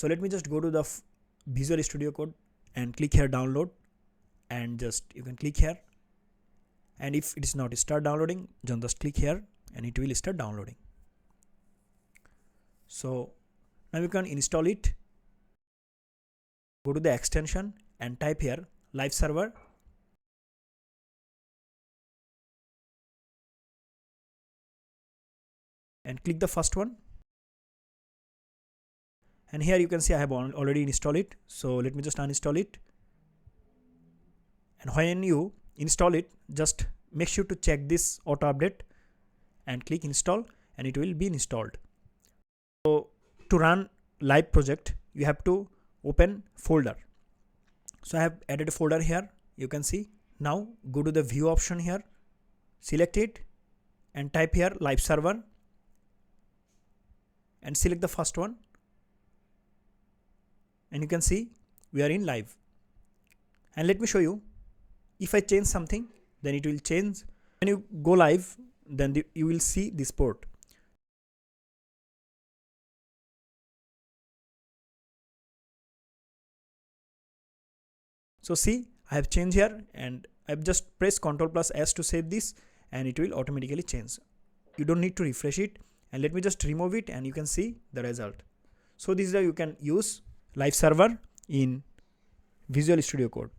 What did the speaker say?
So let me just go to the Visual Studio Code and click here download, and just you can click here, and if it is not start downloading, then just click here and it will start downloading. So now you can install it. Go to the extension and type here live server, and click the first one. And here you can see I have already installed it. So let me just uninstall it. And when you install it, just make sure to check this auto update and click install, and it will be installed. So to run live project, you have to open folder. So I have added a folder here. You can see. Now go to the view option here, select it and type here live server, and select the first one. And you can see we are in live. And let me show you, if I change something, then it will change. When you go live, then you will see this port. So see, I have changed here, and I've just pressed Ctrl+S to save this, and it will automatically change. You don't need to refresh it. And let me just remove it, and you can see the result. So this is how you can use live server in Visual Studio Code.